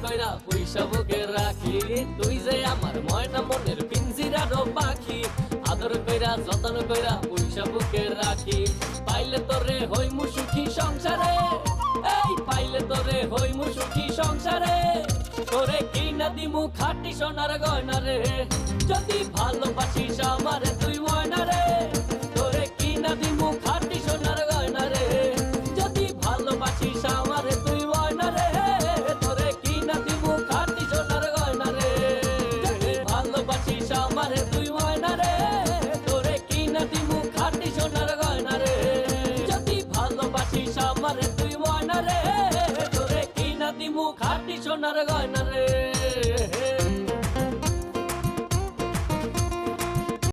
কইরা পয়সা বুকে রাখি, তুই যে আমার ময়না মনের পিঞ্জিরারও পাখি। আদর কইরা যতন কইরা পয়সা বুকে রাখি, পাইলে তোরে হইমু সুখী সংসারে, এই পাইলে তোরে হইমু সুখী সংসারে। তোরে কিনা দিমু খাঁটি সোনার গয়না রে, যদি ভালোবাসিস আমারে তুই ময়না রে। তোরে কিনা দিমু খাঁটি সোনার গয়না রে, যদি ভালোবাসিস আমারে তুই ময়না রে। তোরে কিনা দিমু খাঁটি সোনার গয়না রে, যদি ভালোবাসিস আমারে তুই ময়না রে। তোরে কিনা দিমু খাঁটি সোনার গয়না রে, যদি ভালোবাসিস আমারে তুই ময়না রে। তোরে কিনা দিমু খাঁটি সোনার গয়না রে।